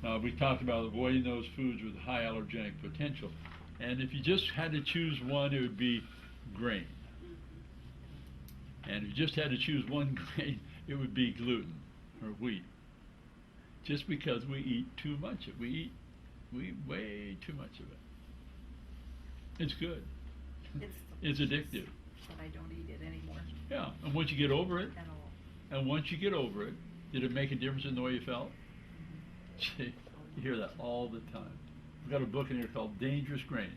We talked about avoiding those foods with high allergenic potential. And if you just had to choose one, it would be grain. And if you just had to choose one grain, it would be gluten or wheat. Just because we eat too much of it. We eat way too much of it. It's good. It's addictive. But I don't eat it anymore. Yeah, and once you get over it, At all. and once you get over it, did it make a difference in the way you felt? Gee, you hear that all the time. We've got a book in here called Dangerous Grains.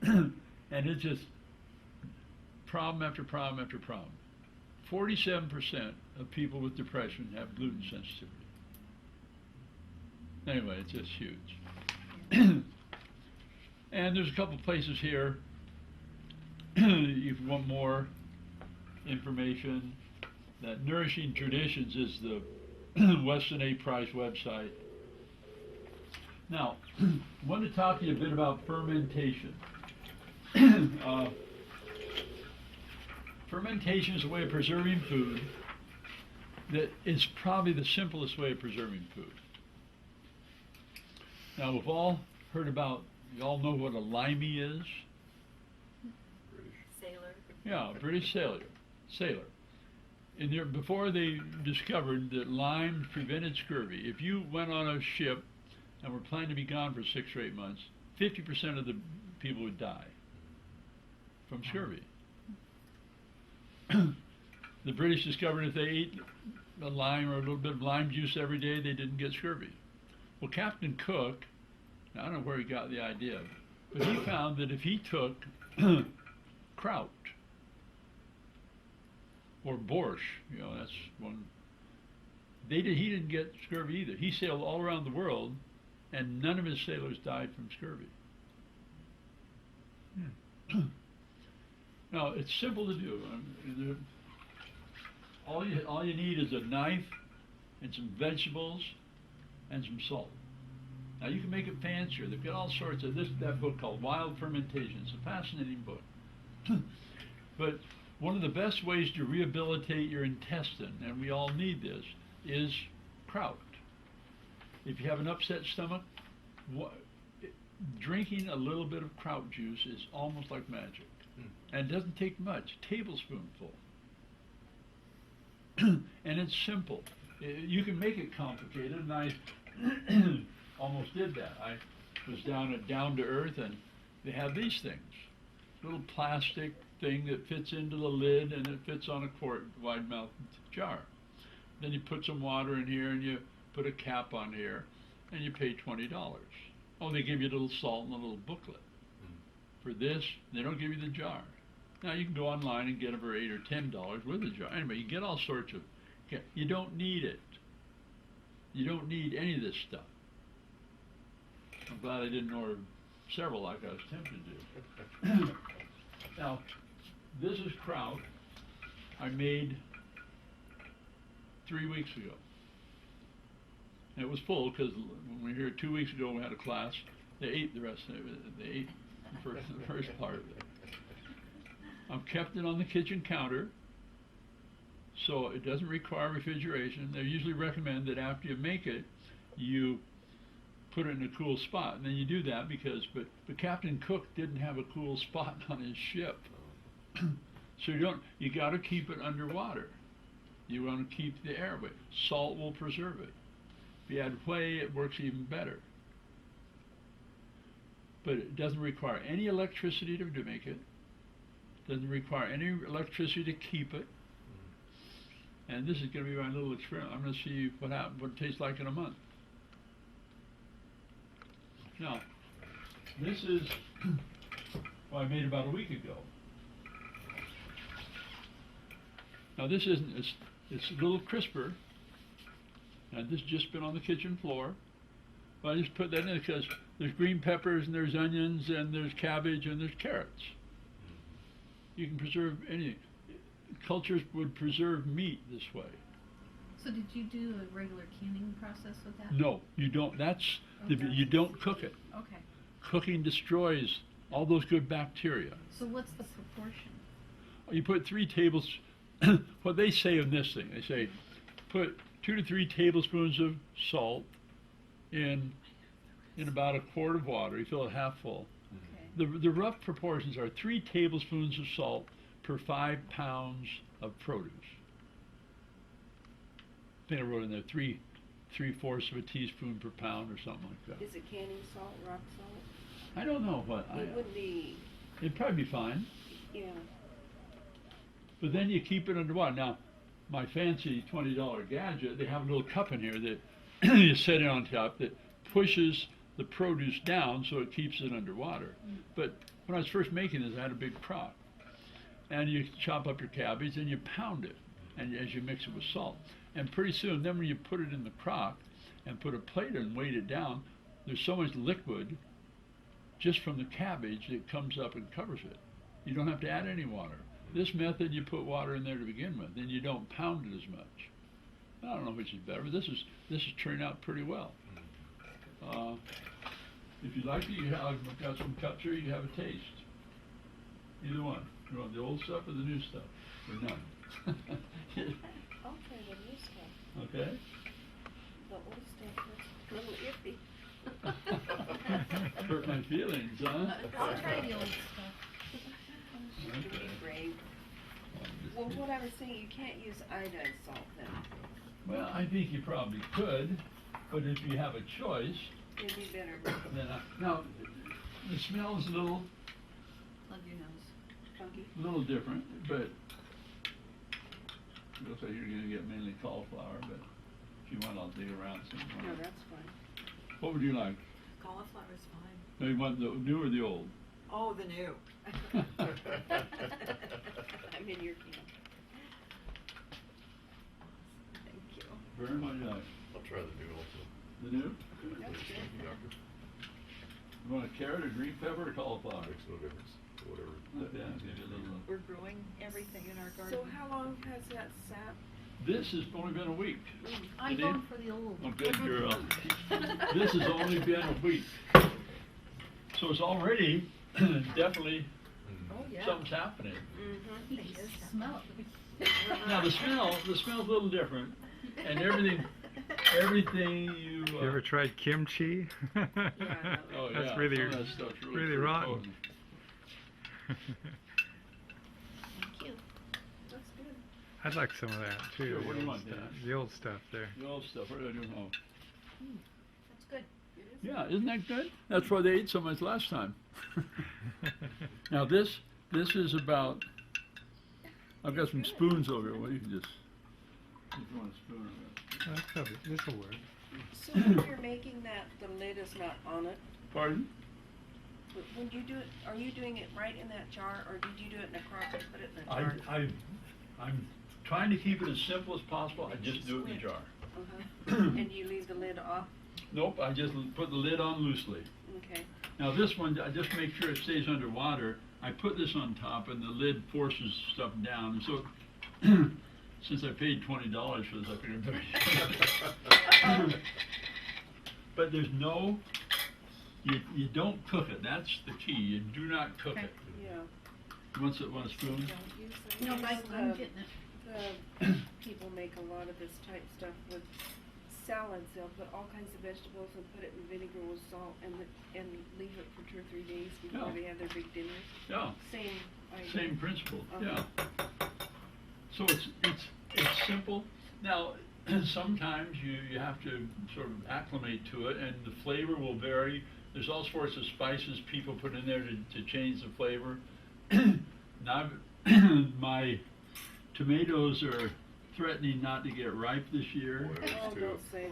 And it's just problem after problem after problem. 47% of people with depression have gluten sensitivity. Anyway, it's just huge. And there's a couple places here if you want more information. That Nourishing Traditions is the Weston A. Price website. Now, I want to talk to you a bit about fermentation. Fermentation is a way of preserving food that is probably the simplest way of preserving food. Now, we've all heard about, you all know what a limey is? Sailor. Yeah, a British sailor. In there, before they discovered that lime prevented scurvy, if you went on a ship and were planning to be gone for 6 or 8 months, 50% of the people would die from scurvy. The British discovered if they ate a lime or a little bit of lime juice every day, they didn't get scurvy. Well, Captain Cook, I don't know where he got the idea, but he found that if he took kraut or borscht, you know, that's one, he didn't get scurvy either. He sailed all around the world, and none of his sailors died from scurvy. Now, it's simple to do. All you need is a knife and some vegetables and some salt. Now, you can make it fancier. They've got all sorts of that book called Wild Fermentation. It's a fascinating book. But one of the best ways to rehabilitate your intestine, and we all need this, is kraut. If you have an upset stomach, drinking a little bit of kraut juice is almost like magic. And it doesn't take much, tablespoonful. And it's simple. You can make it complicated, and I almost did that. I was down at Down to Earth, and they have these things. Little plastic thing that fits into the lid, and it fits on a quart wide-mouthed jar. Then you put some water in here, and you put a cap on here, and you pay $20. Oh, they give you a little salt and a little booklet. For this, they don't give you the jar. Now, you can go online and get them for $8 or $10 with a jar. Anyway, you get all sorts of, you don't need it. You don't need any of this stuff. I'm glad I didn't order several like I was tempted to. Now, this is kraut I made 3 weeks ago. And it was full because when we were here 2 weeks ago, we had a class. They ate the rest of it. They ate the first part of it. I've kept it on the kitchen counter, so it doesn't require refrigeration. They usually recommend that after you make it, you put it in a cool spot. And then you do that because, but Captain Cook didn't have a cool spot on his ship. So you got to keep it underwater. You want to keep the air away. Salt will preserve it. If you add whey, it works even better. But it doesn't require any electricity to make it. Doesn't require any electricity to keep it. And this is going to be my little experiment. I'm going to see what it tastes like in a month. Now, this is what I made about a week ago. Now, this isn't, it's a little crisper. And this has just been on the kitchen floor. But I just put that in because there's green peppers and there's onions and there's cabbage and there's carrots. You can preserve anything. Cultures would preserve meat this way. So did you do a regular canning process with that? No, you don't. You don't cook it. Okay. Cooking destroys all those good bacteria. So what's the proportion? You put 3 tables. What they say in this thing, they say put 2 to 3 tablespoons of salt in about a quart of water. You fill it half full. Okay. The rough proportions are 3 tablespoons of salt per 5 pounds of produce. I think I wrote in there 3/4 of a teaspoon per pound or something like that. Is it canning salt, rock salt? I don't know what. It would be, It'd probably be fine. yeah. But then you keep it underwater. Now, my fancy $20 gadget, they have a little cup in here that you set it on top that pushes the produce down so it keeps it underwater. But when I was first making this, I had a big crock. And you chop up your cabbage and you pound it, and as you mix it with salt. And pretty soon, then when you put it in the crock and put a plate and weight it down, there's so much liquid just from the cabbage that comes up and covers it. You don't have to add any water. This method, you put water in there to begin with, and you don't pound it as much. I don't know which is better, but this is turning out pretty well. If you like it, I've got some cups here. You have a taste. Either one. You want the old stuff or the new stuff, or none? I'll try the new stuff. Okay. The old stuff, that's a little iffy. Hurt my feelings, huh? I'll try the old stuff. It would be great. Well, what I was saying, you can't use iodized salt then. Well, I think you probably could, but if you have a choice, It'd be better. then now the smell is a little Plug your nose. Funky. different, but it looks like you're going to get mainly cauliflower. But if you want, I'll dig around some more. No, that's fine. What would you like? Cauliflower is fine. Do you want the new or the old? Oh, the new. I'm in your camp. Thank you. Very much like. I'll try the new also. The new? That's Please, good. thank you, doctor. You want a carrot, or green pepper, or cauliflower? Makes no difference, whatever. Yeah, maybe a little. We're growing everything in our garden. So how long has that sat? This has only been a week. I'm Denise? going for the old. Oh, good girl. This has only been a week. So it's already definitely Oh, yeah. something's happening. Mm-hmm. You can smell it. Now the smell's a little different, and everything you. You ever tried kimchi? Yeah, Oh, That's yeah, really, some of that stuff's really pretty rotten. potent. Thank you. that's good. I'd like some of that too. Sure, what do the you old want, stuff. Dan? The old stuff there. The old stuff. What do I do now? That's good. It is. Yeah, isn't that good? That's why they ate so much last time. Now this is about. I've got some spoons over here. Well, you can just. If you want a spoon. This'll work. So when you're making that, the lid is not on it? Pardon? When you do it, are you doing it right in that jar, or did you do it in a crock and put it in a jar? I'm trying to keep it as simple as possible. I just do it in a jar. Uh-huh. And you leave the lid off? Nope, I just put the lid on loosely. Okay. Now this one, I just make sure it stays underwater. I put this on top and the lid forces stuff down. And so, since I paid $20 for this, I figured better. But there's no, you don't cook it. That's the key. You do not cook Okay. it. Yeah. You want a spoon? Don't use the. No, use I'm getting it. The people make a lot of this type stuff with salads. They'll put all kinds of vegetables and put it in vinegar with salt and leave it for 2 or 3 days before Yeah. they have their big dinners. Yeah, Same idea. same principle, Uh-huh. yeah. So it's simple. Now, sometimes you have to sort of acclimate to it, and the flavor will vary. There's all sorts of spices people put in there to change the flavor. Now, my tomatoes are threatening not to get ripe this year, Boy, Oh, too. don't say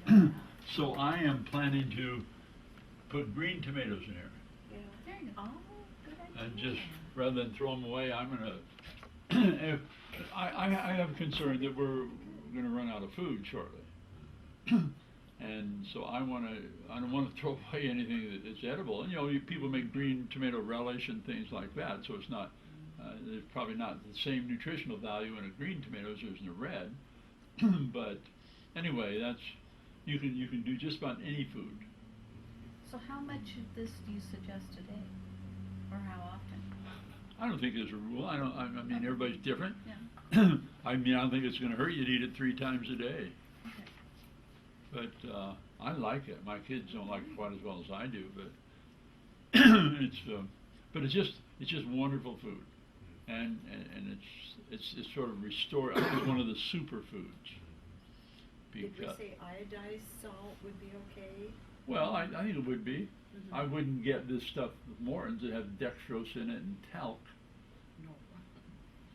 that. so I am planning to put green tomatoes in here. Yeah. There you go. Oh, good idea. And just, rather than throw them away, I'm gonna, I have a concern that we're gonna run out of food shortly. And so I don't wanna throw away anything that's edible. And, people make green tomato relish and things like that, so it's not, there's probably not the same nutritional value in a green tomato as there is in a red. But anyway, you can do just about any food. So how much of this do you suggest a day? Or how often? I don't think there's a rule. I mean, everybody's different. Yeah. I mean, I don't think it's going to hurt you to eat it 3 times a day. Okay. But I like it. My kids don't like it quite as well as I do, but it's just wonderful food, and it's sort of restored. I think it's one of the superfoods. Did we Because, say iodized salt would be okay? well, I think it would be. Mhm. I wouldn't get this stuff with Morton's that have dextrose in it and talc. No.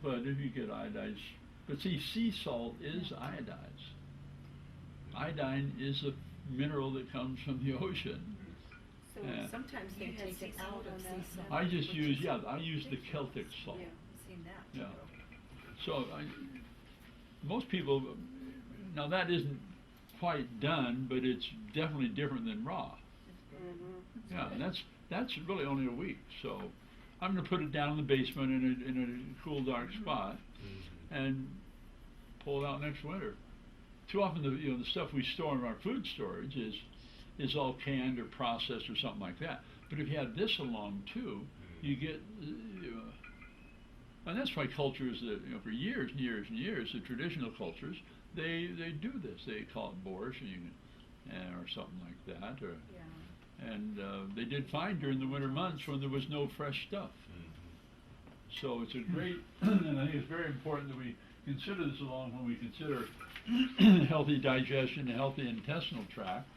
But if you get iodized, but see, sea salt is iodized. Iodine is a mineral that comes from the ocean. So Yeah. Sometimes they You had take sea it salt out of on sea that, salt. I just Which use, is- I use the Celtic salt. Yeah. I've seen that Yeah. too. So most people, now that isn't quite done, but it's definitely different than raw. Mm-hmm. Yeah, and that's really only a week. So I'm going to put it down in the basement in a cool, dark spot, and pull it out next winter. Too often, the stuff we store in our food storage is all canned or processed or something like that. But if you have this along too, you get, and that's why cultures that for years and years and years, the traditional cultures, they do this. They call it borscht, or something like that, or. Yeah. And they did fine during the winter months when there was no fresh stuff. So it's a great, and I think it's very important that we consider this along when we consider healthy digestion and healthy intestinal tract,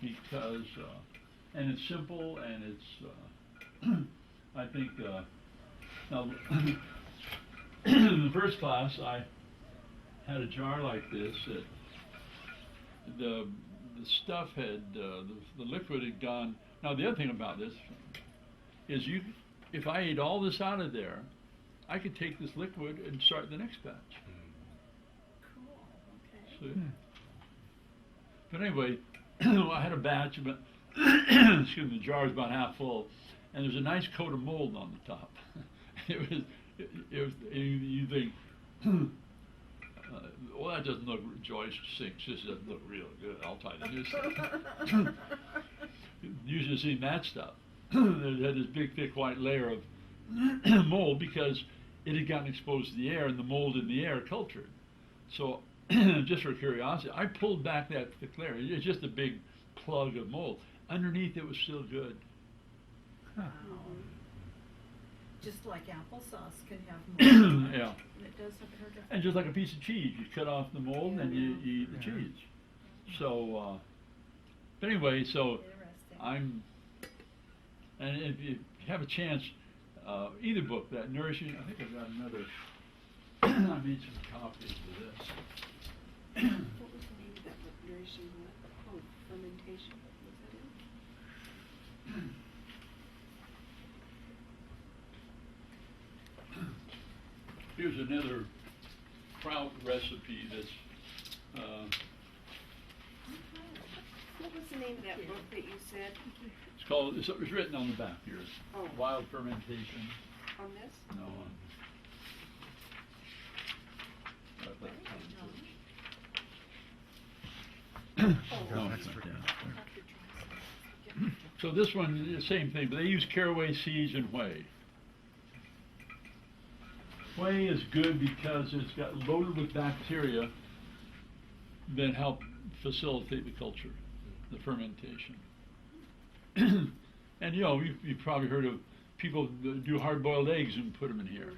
because, and it's simple, and it's, I think, now, in the first class, I had a jar like this that the stuff had, the liquid had gone. Now the other thing about this is if I ate all this out of there, I could take this liquid and start the next batch. Cool, okay. So, but anyway, I had a batch, but excuse me, the jar was about half full, and there's a nice coat of mold on the top. It was, you think, well, that doesn't look, Joyce sinks, this doesn't look real good, I'll tell you this. Usually seen that stuff. It had this big, thick, white layer of mold because it had gotten exposed to the air, and the mold in the air cultured. So, just for curiosity, I pulled back that thick layer. It's just a big plug of mold. Underneath, it was still good. Wow. Just like applesauce can have mold. Yeah. And it doesn't hurt if. And just like a piece of cheese, you cut off the mold and you eat the Yeah. cheese. So, but anyway, so Interesting. and if you have a chance, either book, that Nourishing, I think I've got another, I made some copies of this. What was the name of that book? Nourishing what? Oh, fermentation. Was that it? Here's another kraut recipe that's, What was the name of that book that you said it's called, it's written on the back here, Oh. Wild Fermentation. on this? No. Oh, No, that's it's not for- that. I'll have to try some. So this one, the same thing, but they use caraway seeds and whey. Whey is good because it's got loaded with bacteria that help facilitate the culture, the fermentation. And you've probably heard of people that do hard-boiled eggs and put them in here.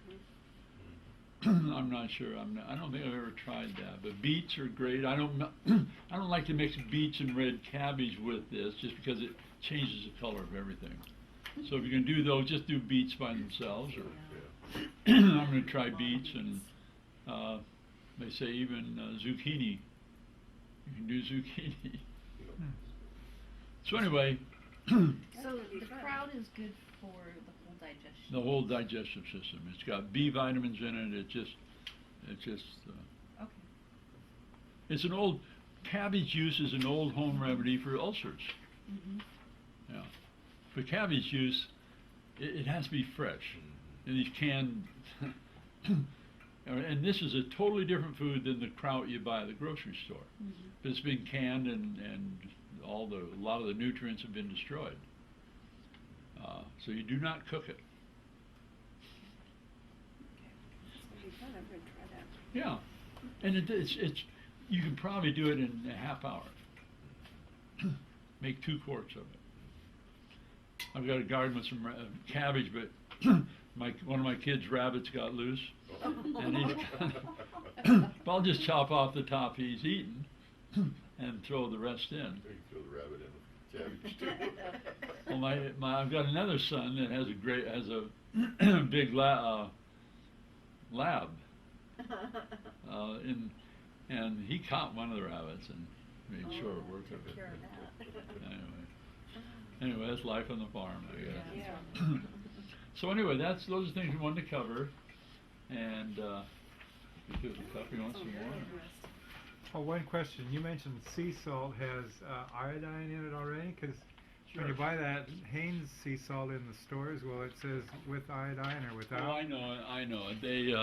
I'm not sure. I don't think I've ever tried that. But beets are great. I don't like to mix beets and red cabbage with this, just because it changes the color of everything. So if you can do those, just do beets by themselves. Or I'm going to try beets and they say even zucchini. You can do zucchini. So anyway, So gonna be the fun. kraut is good for the whole digestion. the whole digestive system. It's got B vitamins in it. It's just. Okay. It's an old, cabbage juice is an old home remedy for ulcers. Mm-hmm. Yeah. But cabbage juice, it has to be fresh. And these canned, and this is a totally different food than the kraut you buy at the grocery store. Mm-hmm. It's been canned and a lot of the nutrients have been destroyed. So you do not cook it. It's gonna be fun. I'm gonna try that. Yeah. And it's You can probably do it in a half hour. Make 2 quarts of it. I've got a garden with some cabbage, but one of my kids' rabbits got loose, and he's I'll just chop off the top he's eaten and throw the rest in. You can throw the rabbit in the cabbage too. Well, I've got another son that has a big lab, and he caught one of the rabbits and made sure it worked. Take care of that. Anyway, that's life on the farm, I guess. Yeah. So anyway, those are things we wanted to cover, and because the coffee wants some more. Oh, one question. You mentioned sea salt has iodine in it already? Because when you buy that Hanes sea salt in the stores, well, it says with iodine or without. Oh, I know. They,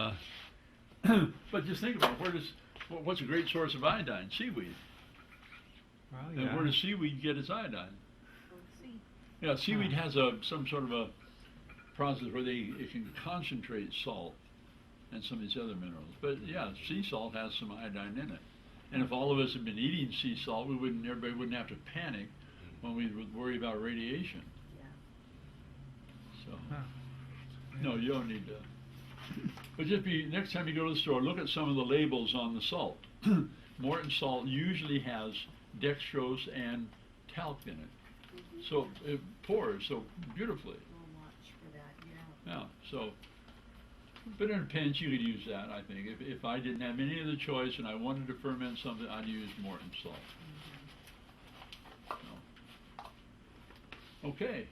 but just think about what's a great source of iodine? Seaweed. Well, And yeah. where does seaweed get its iodine? See, Yeah, seaweed has some sort of a process where it can concentrate salt and some of these other minerals. But yeah, sea salt has some iodine in it. And if all of us had been eating sea salt, everybody wouldn't have to panic when we would worry about radiation. So, Huh. no, you don't need to. But next time you go to the store, look at some of the labels on the salt. Morton salt usually has dextrose and talc in it. So it pours so beautifully. We'll watch for that, Yeah, so, but in a pinch, you could use that, I think. If I didn't have any other choice and I wanted to ferment something, I'd use Morton salt. So. Okay.